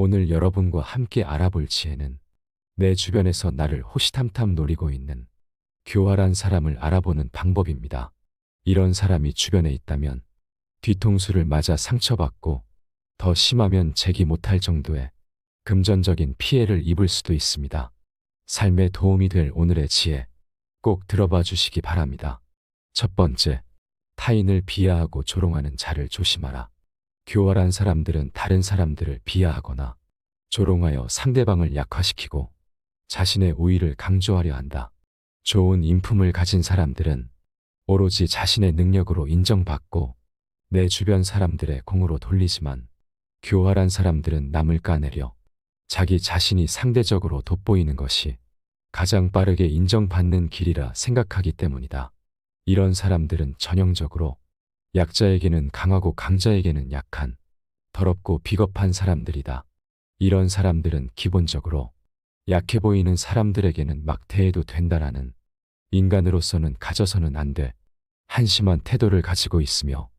오늘 여러분과 함께 알아볼 지혜는 내 주변에서 나를 호시탐탐 노리고 있는 교활한 사람을 알아보는 방법입니다. 이런 사람이 주변에 있다면 뒤통수를 맞아 상처받고 더 심하면 재기 못할 정도의 금전적인 피해를 입을 수도 있습니다. 삶에 도움이 될 오늘의 지혜 꼭 들어봐 주시기 바랍니다. 첫 번째, 타인을 비하하고 조롱하는 자를 조심하라. 교활한 사람들은 다른 사람들을 비하하거나 조롱하여 상대방을 약화시키고 자신의 우위를 강조하려 한다. 좋은 인품을 가진 사람들은 오로지 자신의 능력으로 인정받고 내 주변 사람들의 공으로 돌리지만, 교활한 사람들은 남을 까내려 자기 자신이 상대적으로 돋보이는 것이 가장 빠르게 인정받는 길이라 생각하기 때문이다. 이런 사람들은 전형적으로 약자에게는 강하고 강자에게는 약한, 더럽고 비겁한 사람들이다. 이런 사람들은 기본적으로 약해 보이는 사람들에게는 막대해도 된다라는, 인간으로서는 가져서는 안 돼 한심한 태도를 가지고 있으며,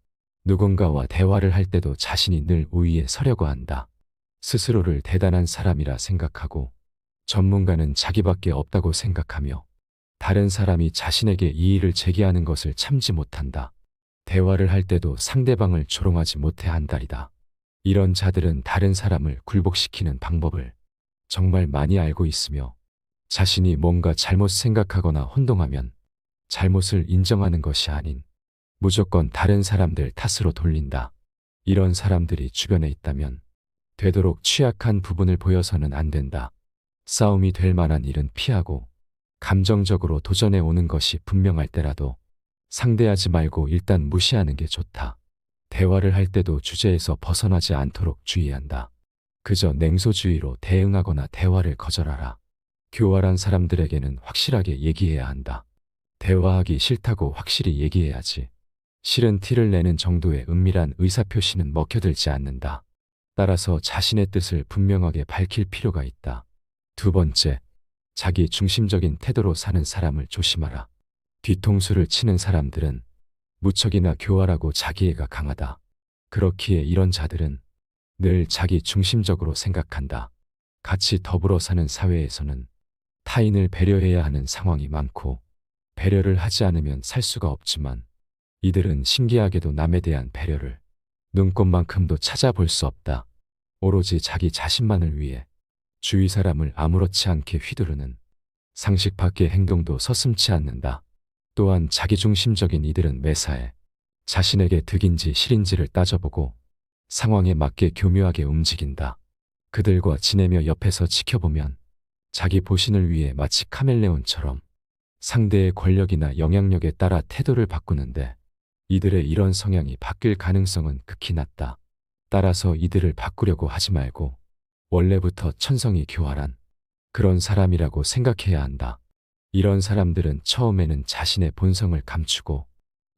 누군가와 대화를 할 때도 자신이 늘 우위에 서려고 한다. 스스로를 대단한 사람이라 생각하고 전문가는 자기밖에 없다고 생각하며 다른 사람이 자신에게 이의를 제기하는 것을 참지 못한다. 대화를 할 때도 상대방을 조롱하지 못해 한다리다. 이런 자들은 다른 사람을 굴복시키는 방법을 정말 많이 알고 있으며, 자신이 뭔가 잘못 생각하거나 혼동하면 잘못을 인정하는 것이 아닌 무조건 다른 사람들 탓으로 돌린다. 이런 사람들이 주변에 있다면 되도록 취약한 부분을 보여서는 안 된다. 싸움이 될 만한 일은 피하고 감정적으로 도전해 오는 것이 분명할 때라도 상대하지 말고 일단 무시하는 게 좋다. 대화를 할 때도 주제에서 벗어나지 않도록 주의한다. 그저 냉소주의로 대응하거나 대화를 거절하라. 교활한 사람들에게는 확실하게 얘기해야 한다. 대화하기 싫다고 확실히 얘기해야지. 싫은 티를 내는 정도의 은밀한 의사표시는 먹혀들지 않는다. 따라서 자신의 뜻을 분명하게 밝힐 필요가 있다. 두 번째, 자기 중심적인 태도로 사는 사람을 조심하라. 뒤통수를 치는 사람들은 무척이나 교활하고 자기애가 강하다. 그렇기에 이런 자들은 늘 자기 중심적으로 생각한다. 같이 더불어 사는 사회에서는 타인을 배려해야 하는 상황이 많고 배려를 하지 않으면 살 수가 없지만, 이들은 신기하게도 남에 대한 배려를 눈꼽만큼도 찾아볼 수 없다. 오로지 자기 자신만을 위해 주위 사람을 아무렇지 않게 휘두르는 상식 밖의 행동도 서슴지 않는다. 또한 자기중심적인 이들은 매사에 자신에게 득인지 실인지를 따져보고 상황에 맞게 교묘하게 움직인다. 그들과 지내며 옆에서 지켜보면 자기 보신을 위해 마치 카멜레온처럼 상대의 권력이나 영향력에 따라 태도를 바꾸는데, 이들의 이런 성향이 바뀔 가능성은 극히 낮다. 따라서 이들을 바꾸려고 하지 말고 원래부터 천성이 교활한 그런 사람이라고 생각해야 한다. 이런 사람들은 처음에는 자신의 본성을 감추고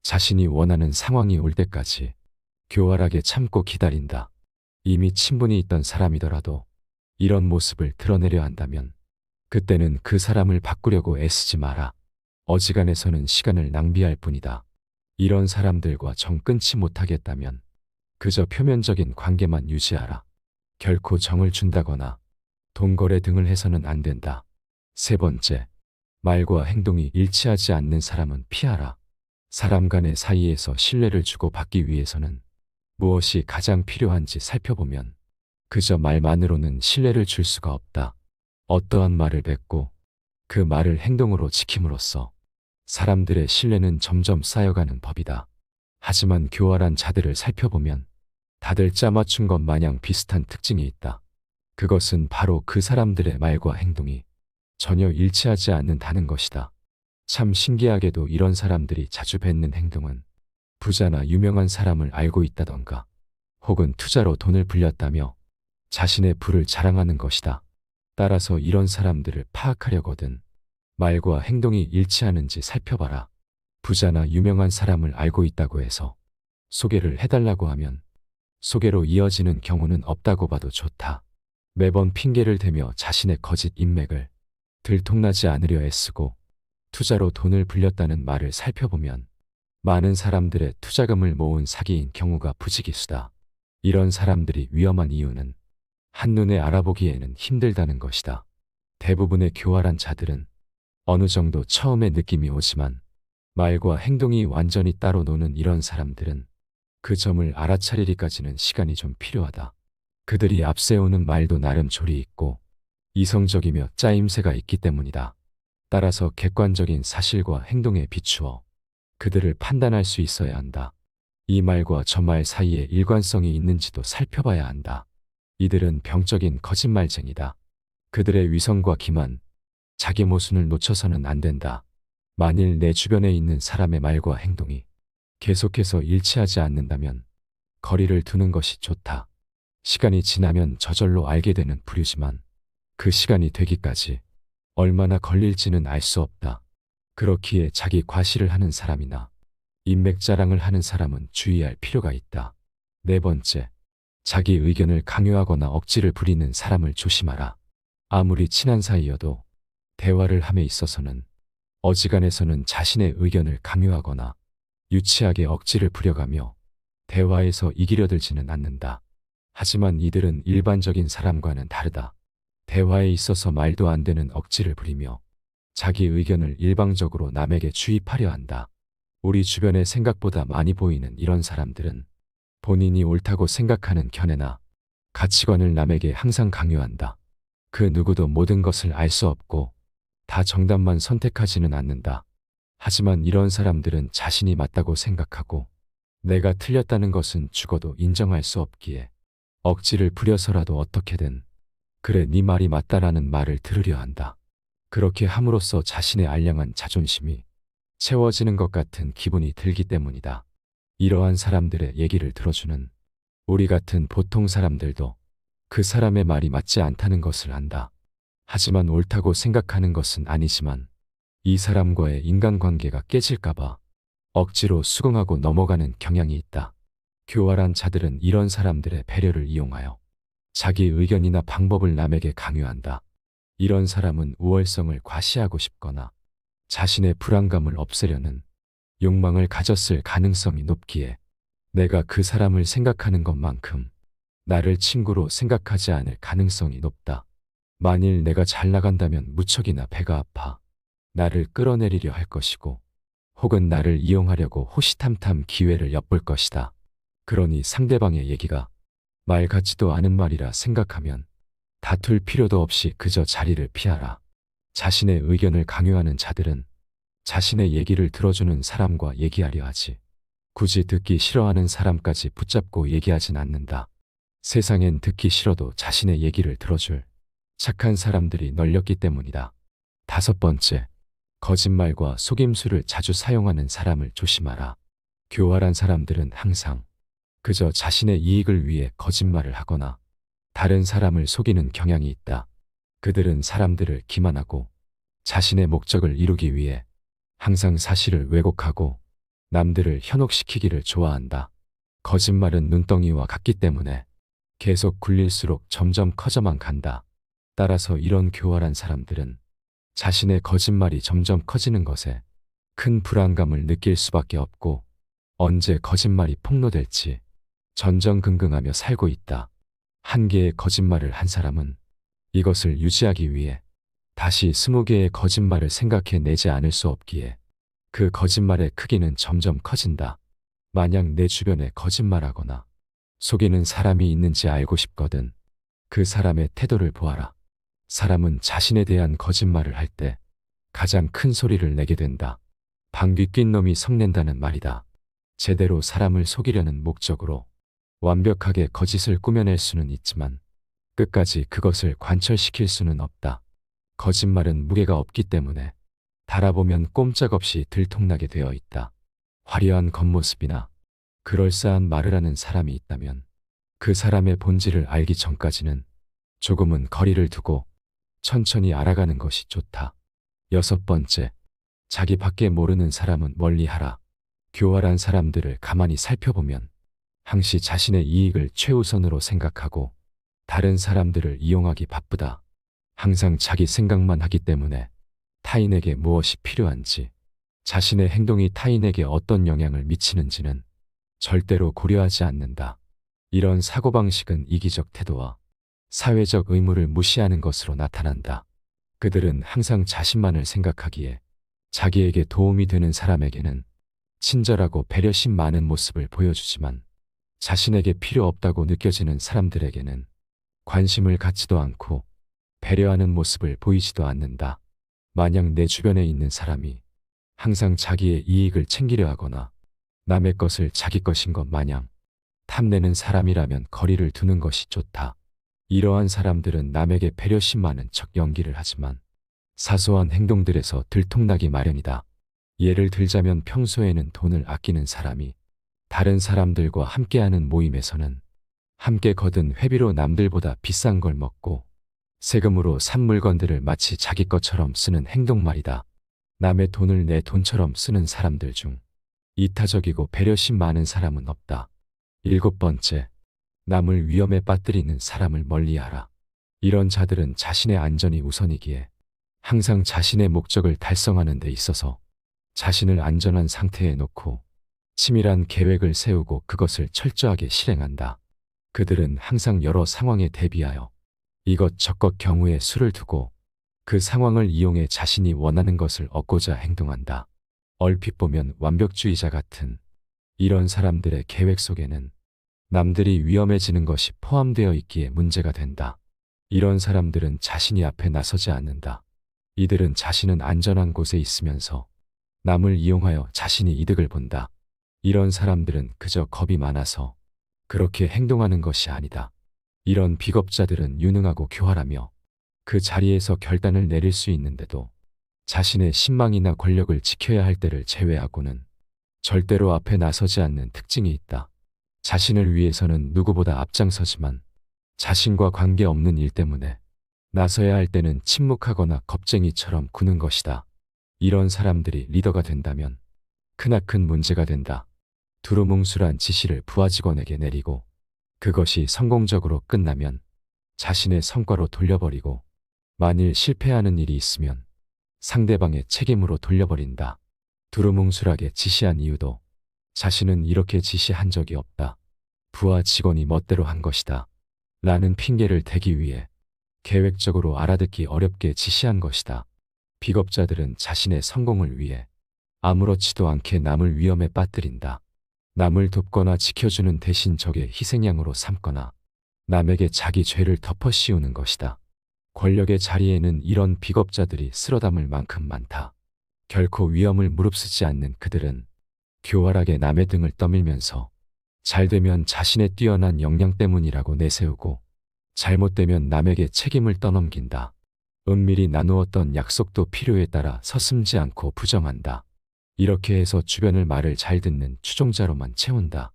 자신이 원하는 상황이 올 때까지 교활하게 참고 기다린다. 이미 친분이 있던 사람이더라도 이런 모습을 드러내려 한다면 그때는 그 사람을 바꾸려고 애쓰지 마라. 어지간해서는 시간을 낭비할 뿐이다. 이런 사람들과 정 끊지 못하겠다면 그저 표면적인 관계만 유지하라. 결코 정을 준다거나 돈거래 등을 해서는 안 된다. 세 번째, 말과 행동이 일치하지 않는 사람은 피하라. 사람 간의 사이에서 신뢰를 주고받기 위해서는 무엇이 가장 필요한지 살펴보면 그저 말만으로는 신뢰를 줄 수가 없다. 어떠한 말을 뱉고 그 말을 행동으로 지킴으로써 사람들의 신뢰는 점점 쌓여가는 법이다. 하지만 교활한 자들을 살펴보면 다들 짜맞춘 것 마냥 비슷한 특징이 있다. 그것은 바로 그 사람들의 말과 행동이 전혀 일치하지 않는다는 것이다. 참 신기하게도 이런 사람들이 자주 뱉는 행동은 부자나 유명한 사람을 알고 있다던가 혹은 투자로 돈을 불렸다며 자신의 부를 자랑하는 것이다. 따라서 이런 사람들을 파악하려거든 말과 행동이 일치하는지 살펴봐라. 부자나 유명한 사람을 알고 있다고 해서 소개를 해달라고 하면 소개로 이어지는 경우는 없다고 봐도 좋다. 매번 핑계를 대며 자신의 거짓 인맥을 들통나지 않으려 애쓰고 투자로 돈을 불렸다는 말을 살펴보면 많은 사람들의 투자금을 모은 사기인 경우가 부지기수다. 이런 사람들이 위험한 이유는 한눈에 알아보기에는 힘들다는 것이다. 대부분의 교활한 자들은 어느 정도 처음에 느낌이 오지만 말과 행동이 완전히 따로 노는 이런 사람들은 그 점을 알아차리기까지는 시간이 좀 필요하다. 그들이 앞세우는 말도 나름 조리 있고 이성적이며 짜임새가 있기 때문이다. 따라서 객관적인 사실과 행동에 비추어 그들을 판단할 수 있어야 한다. 이 말과 저 말 사이에 일관성이 있는지도 살펴봐야 한다. 이들은 병적인 거짓말쟁이다. 그들의 위선과 기만, 자기 모순을 놓쳐서는 안 된다. 만일 내 주변에 있는 사람의 말과 행동이 계속해서 일치하지 않는다면 거리를 두는 것이 좋다. 시간이 지나면 저절로 알게 되는 부류지만 그 시간이 되기까지 얼마나 걸릴지는 알 수 없다. 그렇기에 자기 과시를 하는 사람이나 인맥 자랑을 하는 사람은 주의할 필요가 있다. 네 번째, 자기 의견을 강요하거나 억지를 부리는 사람을 조심하라. 아무리 친한 사이여도 대화를 함에 있어서는 어지간해서는 자신의 의견을 강요하거나 유치하게 억지를 부려가며 대화에서 이기려 들지는 않는다. 하지만 이들은 일반적인 사람과는 다르다. 대화에 있어서 말도 안 되는 억지를 부리며 자기 의견을 일방적으로 남에게 주입하려 한다. 우리 주변에 생각보다 많이 보이는 이런 사람들은 본인이 옳다고 생각하는 견해나 가치관을 남에게 항상 강요한다. 그 누구도 모든 것을 알 수 없고 다 정답만 선택하지는 않는다. 하지만 이런 사람들은 자신이 맞다고 생각하고 내가 틀렸다는 것은 죽어도 인정할 수 없기에 억지를 부려서라도 어떻게든 그래 네 말이 맞다라는 말을 들으려 한다. 그렇게 함으로써 자신의 알량한 자존심이 채워지는 것 같은 기분이 들기 때문이다. 이러한 사람들의 얘기를 들어주는 우리 같은 보통 사람들도 그 사람의 말이 맞지 않다는 것을 안다. 하지만 옳다고 생각하는 것은 아니지만 이 사람과의 인간관계가 깨질까봐 억지로 수긍하고 넘어가는 경향이 있다. 교활한 자들은 이런 사람들의 배려를 이용하여 자기 의견이나 방법을 남에게 강요한다. 이런 사람은 우월성을 과시하고 싶거나 자신의 불안감을 없애려는 욕망을 가졌을 가능성이 높기에 내가 그 사람을 생각하는 것만큼 나를 친구로 생각하지 않을 가능성이 높다. 만일 내가 잘 나간다면 무척이나 배가 아파 나를 끌어내리려 할 것이고 혹은 나를 이용하려고 호시탐탐 기회를 엿볼 것이다. 그러니 상대방의 얘기가 말 같지도 않은 말이라 생각하면 다툴 필요도 없이 그저 자리를 피하라. 자신의 의견을 강요하는 자들은 자신의 얘기를 들어주는 사람과 얘기하려 하지 굳이 듣기 싫어하는 사람까지 붙잡고 얘기하진 않는다. 세상엔 듣기 싫어도 자신의 얘기를 들어줄 착한 사람들이 널렸기 때문이다. 다섯 번째, 거짓말과 속임수를 자주 사용하는 사람을 조심하라. 교활한 사람들은 항상 그저 자신의 이익을 위해 거짓말을 하거나 다른 사람을 속이는 경향이 있다. 그들은 사람들을 기만하고 자신의 목적을 이루기 위해 항상 사실을 왜곡하고 남들을 현혹시키기를 좋아한다. 거짓말은 눈덩이와 같기 때문에 계속 굴릴수록 점점 커져만 간다. 따라서 이런 교활한 사람들은 자신의 거짓말이 점점 커지는 것에 큰 불안감을 느낄 수밖에 없고 언제 거짓말이 폭로될지 전전긍긍하며 살고 있다. 한 개의 거짓말을 한 사람은 이것을 유지하기 위해 다시 20개의 거짓말을 생각해 내지 않을 수 없기에 그 거짓말의 크기는 점점 커진다. 만약 내 주변에 거짓말하거나 속이는 사람이 있는지 알고 싶거든 그 사람의 태도를 보아라. 사람은 자신에 대한 거짓말을 할 때 가장 큰 소리를 내게 된다. 방귀 낀 놈이 성낸다는 말이다. 제대로 사람을 속이려는 목적으로 완벽하게 거짓을 꾸며낼 수는 있지만 끝까지 그것을 관철시킬 수는 없다. 거짓말은 무게가 없기 때문에 달아보면 꼼짝없이 들통나게 되어 있다. 화려한 겉모습이나 그럴싸한 말을 하는 사람이 있다면 그 사람의 본질을 알기 전까지는 조금은 거리를 두고 천천히 알아가는 것이 좋다. 여섯 번째, 자기 밖에 모르는 사람은 멀리하라. 교활한 사람들을 가만히 살펴보면 항시 자신의 이익을 최우선으로 생각하고 다른 사람들을 이용하기 바쁘다. 항상 자기 생각만 하기 때문에 타인에게 무엇이 필요한지, 자신의 행동이 타인에게 어떤 영향을 미치는지는 절대로 고려하지 않는다. 이런 사고방식은 이기적 태도와 사회적 의무를 무시하는 것으로 나타난다. 그들은 항상 자신만을 생각하기에 자기에게 도움이 되는 사람에게는 친절하고 배려심 많은 모습을 보여주지만 자신에게 필요 없다고 느껴지는 사람들에게는 관심을 갖지도 않고 배려하는 모습을 보이지도 않는다. 만약 내 주변에 있는 사람이 항상 자기의 이익을 챙기려 하거나 남의 것을 자기 것인 것 마냥 탐내는 사람이라면 거리를 두는 것이 좋다. 이러한 사람들은 남에게 배려심 많은 척 연기를 하지만 사소한 행동들에서 들통나기 마련이다. 예를 들자면 평소에는 돈을 아끼는 사람이 다른 사람들과 함께하는 모임에서는 함께 거둔 회비로 남들보다 비싼 걸 먹고 세금으로 산 물건들을 마치 자기 것처럼 쓰는 행동 말이다. 남의 돈을 내 돈처럼 쓰는 사람들 중 이타적이고 배려심 많은 사람은 없다. 7번째, 남을 위험에 빠뜨리는 사람을 멀리하라. 이런 자들은 자신의 안전이 우선이기에 항상 자신의 목적을 달성하는 데 있어서 자신을 안전한 상태에 놓고 치밀한 계획을 세우고 그것을 철저하게 실행한다. 그들은 항상 여러 상황에 대비하여 이것저것 경우에 수를 두고 그 상황을 이용해 자신이 원하는 것을 얻고자 행동한다. 얼핏 보면 완벽주의자 같은 이런 사람들의 계획 속에는 남들이 위험해지는 것이 포함되어 있기에 문제가 된다. 이런 사람들은 자신이 앞에 나서지 않는다. 이들은 자신은 안전한 곳에 있으면서 남을 이용하여 자신이 이득을 본다. 이런 사람들은 그저 겁이 많아서 그렇게 행동하는 것이 아니다. 이런 비겁자들은 유능하고 교활하며 그 자리에서 결단을 내릴 수 있는데도 자신의 신망이나 권력을 지켜야 할 때를 제외하고는 절대로 앞에 나서지 않는 특징이 있다. 자신을 위해서는 누구보다 앞장서지만 자신과 관계없는 일 때문에 나서야 할 때는 침묵하거나 겁쟁이처럼 구는 것이다. 이런 사람들이 리더가 된다면 크나큰 문제가 된다. 두루뭉술한 지시를 부하 직원에게 내리고 그것이 성공적으로 끝나면 자신의 성과로 돌려버리고 만일 실패하는 일이 있으면 상대방의 책임으로 돌려버린다. 두루뭉술하게 지시한 이유도 자신은 이렇게 지시한 적이 없다. 부하 직원이 멋대로 한 것이다. 라는 핑계를 대기 위해 계획적으로 알아듣기 어렵게 지시한 것이다. 비겁자들은 자신의 성공을 위해 아무렇지도 않게 남을 위험에 빠뜨린다. 남을 돕거나 지켜주는 대신 적의 희생양으로 삼거나 남에게 자기 죄를 덮어씌우는 것이다. 권력의 자리에는 이런 비겁자들이 쓸어담을 만큼 많다. 결코 위험을 무릅쓰지 않는 그들은 교활하게 남의 등을 떠밀면서 잘되면 자신의 뛰어난 역량 때문이라고 내세우고 잘못되면 남에게 책임을 떠넘긴다. 은밀히 나누었던 약속도 필요에 따라 서슴지 않고 부정한다. 이렇게 해서 주변을 말을 잘 듣는 추종자로만 채운다.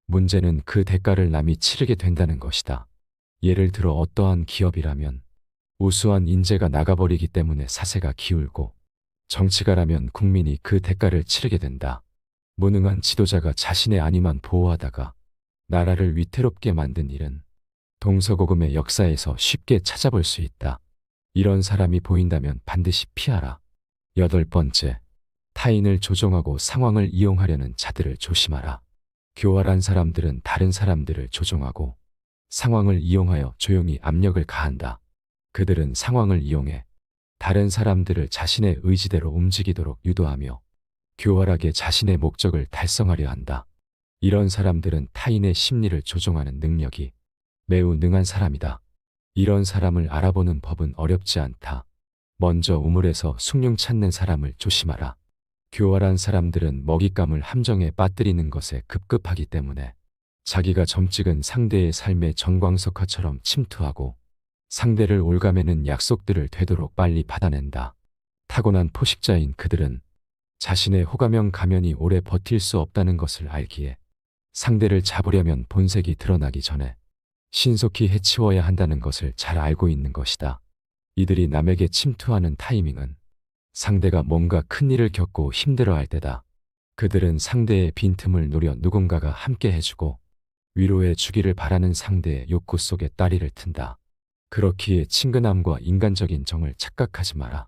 문제는 그 대가를 남이 치르게 된다는 것이다. 예를 들어 어떠한 기업이라면 우수한 인재가 나가버리기 때문에 사세가 기울고 정치가라면 국민이 그 대가를 치르게 된다. 무능한 지도자가 자신의 안위만 보호하다가 나라를 위태롭게 만든 일은 동서고금의 역사에서 쉽게 찾아볼 수 있다. 이런 사람이 보인다면 반드시 피하라. 8번째, 타인을 조종하고 상황을 이용하려는 자들을 조심하라. 교활한 사람들은 다른 사람들을 조종하고 상황을 이용하여 조용히 압력을 가한다. 그들은 상황을 이용해 다른 사람들을 자신의 의지대로 움직이도록 유도하며 교활하게 자신의 목적을 달성하려 한다. 이런 사람들은 타인의 심리를 조종하는 능력이 매우 능한 사람이다. 이런 사람을 알아보는 법은 어렵지 않다. 먼저 우물에서 숭늉 찾는 사람을 조심하라. 교활한 사람들은 먹잇감을 함정에 빠뜨리는 것에 급급하기 때문에 자기가 점찍은 상대의 삶의 전광석화처럼 침투하고 상대를 올가매는 약속들을 되도록 빨리 받아낸다. 타고난 포식자인 그들은 자신의 호감형 가면이 오래 버틸 수 없다는 것을 알기에 상대를 잡으려면 본색이 드러나기 전에 신속히 해치워야 한다는 것을 잘 알고 있는 것이다. 이들이 남에게 침투하는 타이밍은 상대가 뭔가 큰일을 겪고 힘들어할 때다. 그들은 상대의 빈틈을 노려 누군가가 함께 해주고 위로해 주기를 바라는 상대의 욕구 속에 따리를 튼다. 그렇기에 친근함과 인간적인 정을 착각하지 마라.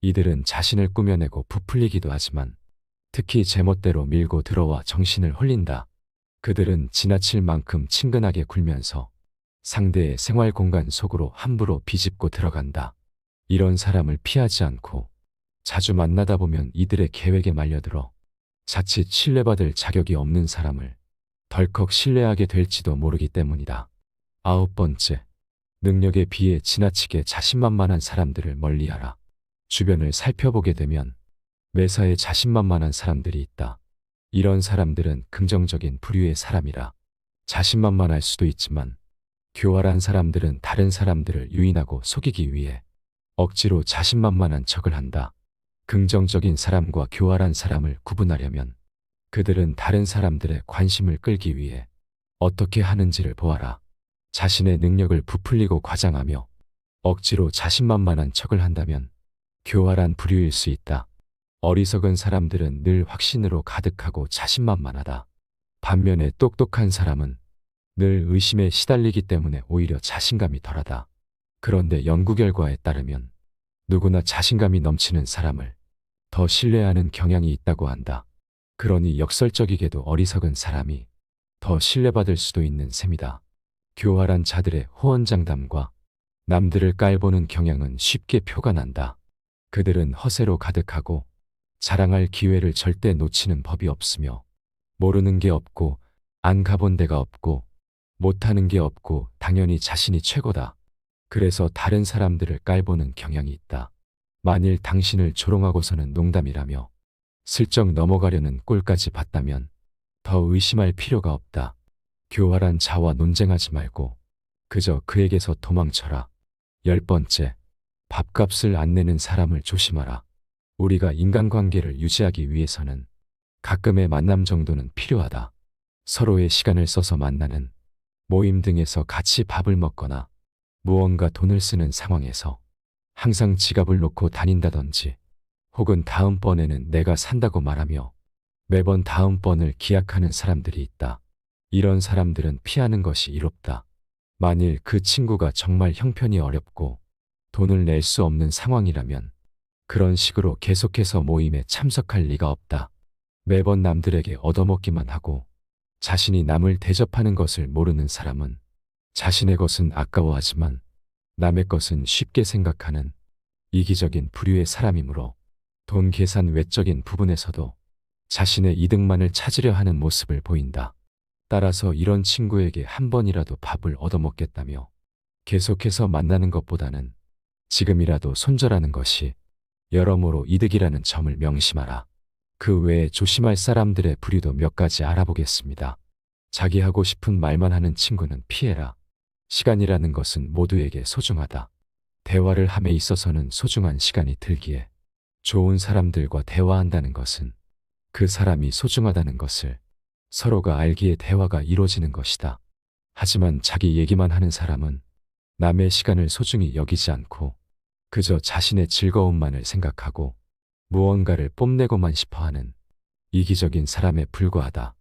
이들은 자신을 꾸며내고 부풀리기도 하지만 특히 제멋대로 밀고 들어와 정신을 홀린다. 그들은 지나칠 만큼 친근하게 굴면서 상대의 생활 공간 속으로 함부로 비집고 들어간다. 이런 사람을 피하지 않고 자주 만나다 보면 이들의 계획에 말려들어 자칫 신뢰받을 자격이 없는 사람을 덜컥 신뢰하게 될지도 모르기 때문이다. 9번째, 능력에 비해 지나치게 자신만만한 사람들을 멀리하라. 주변을 살펴보게 되면 매사에 자신만만한 사람들이 있다. 이런 사람들은 긍정적인 부류의 사람이라 자신만만할 수도 있지만 교활한 사람들은 다른 사람들을 유인하고 속이기 위해 억지로 자신만만한 척을 한다. 긍정적인 사람과 교활한 사람을 구분하려면 그들은 다른 사람들의 관심을 끌기 위해 어떻게 하는지를 보아라. 자신의 능력을 부풀리고 과장하며 억지로 자신만만한 척을 한다면 교활한 부류일 수 있다. 어리석은 사람들은 늘 확신으로 가득하고 자신만만하다. 반면에 똑똑한 사람은 늘 의심에 시달리기 때문에 오히려 자신감이 덜하다. 그런데 연구 결과에 따르면 누구나 자신감이 넘치는 사람을 더 신뢰하는 경향이 있다고 한다. 그러니 역설적이게도 어리석은 사람이 더 신뢰받을 수도 있는 셈이다. 교활한 자들의 호언장담과 남들을 깔보는 경향은 쉽게 표가 난다. 그들은 허세로 가득하고 자랑할 기회를 절대 놓치는 법이 없으며 모르는 게 없고 안 가본 데가 없고 못하는 게 없고 당연히 자신이 최고다. 그래서 다른 사람들을 깔보는 경향이 있다. 만일 당신을 조롱하고서는 농담이라며 슬쩍 넘어가려는 꼴까지 봤다면 더 의심할 필요가 없다. 교활한 자와 논쟁하지 말고 그저 그에게서 도망쳐라. 10번째, 밥값을 안 내는 사람을 조심하라. 우리가 인간관계를 유지하기 위해서는 가끔의 만남 정도는 필요하다. 서로의 시간을 써서 만나는 모임 등에서 같이 밥을 먹거나 무언가 돈을 쓰는 상황에서 항상 지갑을 놓고 다닌다든지 혹은 다음번에는 내가 산다고 말하며 매번 다음번을 기약하는 사람들이 있다. 이런 사람들은 피하는 것이 이롭다. 만일 그 친구가 정말 형편이 어렵고 돈을 낼 수 없는 상황이라면 그런 식으로 계속해서 모임에 참석할 리가 없다. 매번 남들에게 얻어먹기만 하고 자신이 남을 대접하는 것을 모르는 사람은 자신의 것은 아까워하지만 남의 것은 쉽게 생각하는 이기적인 부류의 사람이므로 돈 계산 외적인 부분에서도 자신의 이득만을 찾으려 하는 모습을 보인다. 따라서 이런 친구에게 한 번이라도 밥을 얻어먹겠다며 계속해서 만나는 것보다는 지금이라도 손절하는 것이 여러모로 이득이라는 점을 명심하라. 그 외에 조심할 사람들의 부류도 몇 가지 알아보겠습니다. 자기 하고 싶은 말만 하는 친구는 피해라. 시간이라는 것은 모두에게 소중하다. 대화를 함에 있어서는 소중한 시간이 들기에 좋은 사람들과 대화한다는 것은 그 사람이 소중하다는 것을 서로가 알기에 대화가 이루어지는 것이다. 하지만 자기 얘기만 하는 사람은 남의 시간을 소중히 여기지 않고 그저 자신의 즐거움만을 생각하고 무언가를 뽐내고만 싶어하는 이기적인 사람에 불과하다.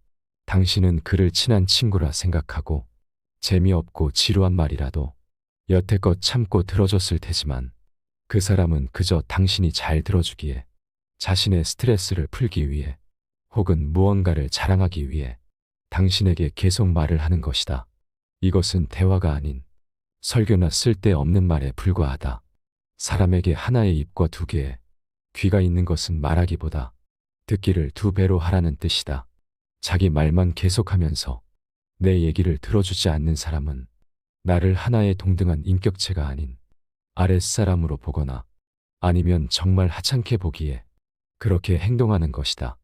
당신은 그를 친한 친구라 생각하고 재미없고 지루한 말이라도 여태껏 참고 들어줬을 테지만 그 사람은 그저 당신이 잘 들어주기에 자신의 스트레스를 풀기 위해 혹은 무언가를 자랑하기 위해 당신에게 계속 말을 하는 것이다. 이것은 대화가 아닌 설교나 쓸데없는 말에 불과하다. 사람에게 하나의 입과 두 개의 귀가 있는 것은 말하기보다 듣기를 두 배로 하라는 뜻이다. 자기 말만 계속하면서 내 얘기를 들어주지 않는 사람은 나를 하나의 동등한 인격체가 아닌 아랫사람으로 보거나 아니면 정말 하찮게 보기에 그렇게 행동하는 것이다.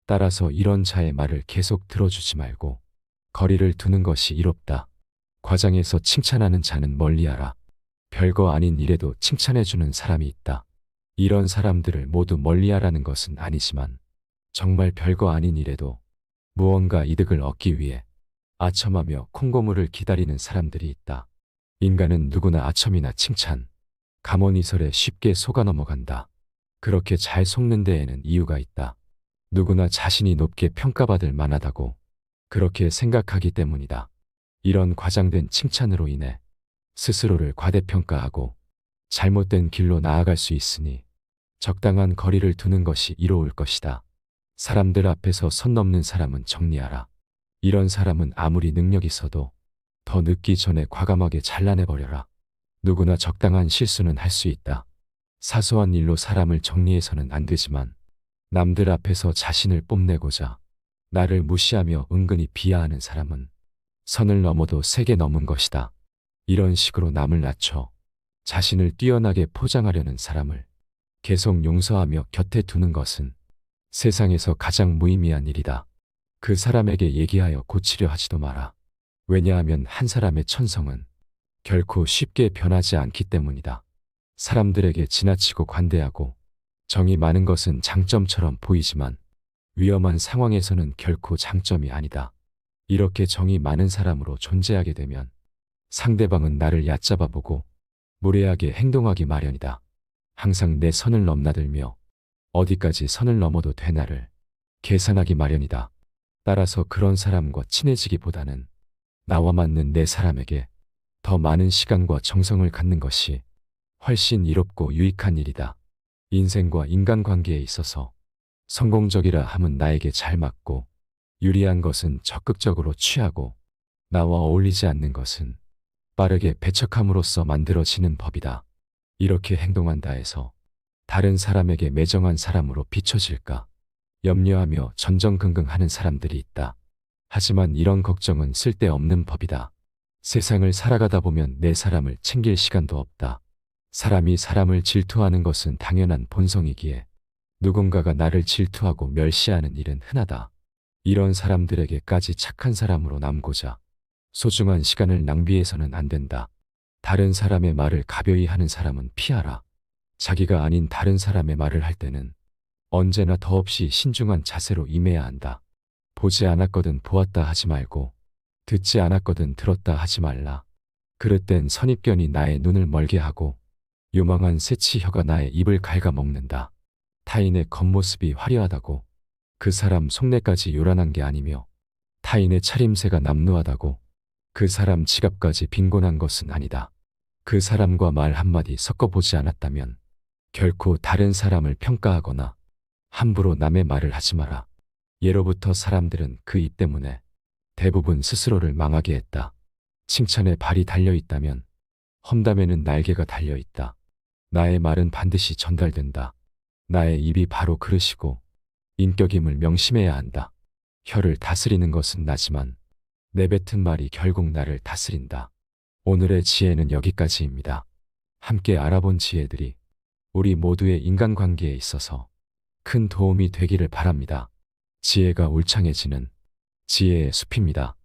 따라서 이런 자의 말을 계속 들어주지 말고 거리를 두는 것이 이롭다. 과장해서 칭찬하는 자는 멀리하라. 별거 아닌 일에도 칭찬해주는 사람이 있다. 이런 사람들을 모두 멀리하라는 것은 아니지만 정말 별거 아닌 일에도 무언가 이득을 얻기 위해 아첨하며 콩고물을 기다리는 사람들이 있다. 인간은 누구나 아첨이나 칭찬, 감언이설에 쉽게 속아 넘어간다. 그렇게 잘 속는 데에는 이유가 있다. 누구나 자신이 높게 평가받을 만하다고 그렇게 생각하기 때문이다. 이런 과장된 칭찬으로 인해 스스로를 과대평가하고 잘못된 길로 나아갈 수 있으니 적당한 거리를 두는 것이 이로울 것이다. 사람들 앞에서 선 넘는 사람은 정리하라. 이런 사람은 아무리 능력 있어도 더 늦기 전에 과감하게 잘라내버려라. 누구나 적당한 실수는 할 수 있다. 사소한 일로 사람을 정리해서는 안 되지만 남들 앞에서 자신을 뽐내고자 나를 무시하며 은근히 비하하는 사람은 선을 넘어도 세게 넘은 것이다. 이런 식으로 남을 낮춰 자신을 뛰어나게 포장하려는 사람을 계속 용서하며 곁에 두는 것은 세상에서 가장 무의미한 일이다. 그 사람에게 얘기하여 고치려 하지도 마라. 왜냐하면 한 사람의 천성은 결코 쉽게 변하지 않기 때문이다. 사람들에게 지나치고 관대하고 정이 많은 것은 장점처럼 보이지만 위험한 상황에서는 결코 장점이 아니다. 이렇게 정이 많은 사람으로 존재하게 되면 상대방은 나를 얕잡아보고 무례하게 행동하기 마련이다. 항상 내 선을 넘나들며 어디까지 선을 넘어도 되나를 계산하기 마련이다. 따라서 그런 사람과 친해지기보다는 나와 맞는 내 사람에게 더 많은 시간과 정성을 갖는 것이 훨씬 이롭고 유익한 일이다. 인생과 인간관계에 있어서 성공적이라 함은 나에게 잘 맞고 유리한 것은 적극적으로 취하고 나와 어울리지 않는 것은 빠르게 배척함으로써 만들어지는 법이다. 이렇게 행동한다 해서 다른 사람에게 매정한 사람으로 비춰질까 염려하며 전전긍긍하는 사람들이 있다. 하지만 이런 걱정은 쓸데없는 법이다. 세상을 살아가다 보면 내 사람을 챙길 시간도 없다. 사람이 사람을 질투하는 것은 당연한 본성이기에 누군가가 나를 질투하고 멸시하는 일은 흔하다. 이런 사람들에게까지 착한 사람으로 남고자 소중한 시간을 낭비해서는 안 된다. 다른 사람의 말을 가벼이 하는 사람은 피하라. 자기가 아닌 다른 사람의 말을 할 때는 언제나 더없이 신중한 자세로 임해야 한다. 보지 않았거든 보았다 하지 말고 듣지 않았거든 들었다 하지 말라. 그릇 땐 선입견이 나의 눈을 멀게 하고 요망한 새치 혀가 나의 입을 갉아먹는다. 타인의 겉모습이 화려하다고 그 사람 속내까지 요란한 게 아니며 타인의 차림새가 남루하다고 그 사람 지갑까지 빈곤한 것은 아니다. 그 사람과 말 한마디 섞어보지 않았다면 결코 다른 사람을 평가하거나 함부로 남의 말을 하지 마라. 예로부터 사람들은 그 입 때문에 대부분 스스로를 망하게 했다. 칭찬에 발이 달려있다면 험담에는 날개가 달려있다. 나의 말은 반드시 전달된다. 나의 입이 바로 그릇이고 인격임을 명심해야 한다. 혀를 다스리는 것은 나지만 내뱉은 말이 결국 나를 다스린다. 오늘의 지혜는 여기까지입니다. 함께 알아본 지혜들이 우리 모두의 인간관계에 있어서 큰 도움이 되기를 바랍니다. 지혜가 울창해지는 지혜의 숲입니다.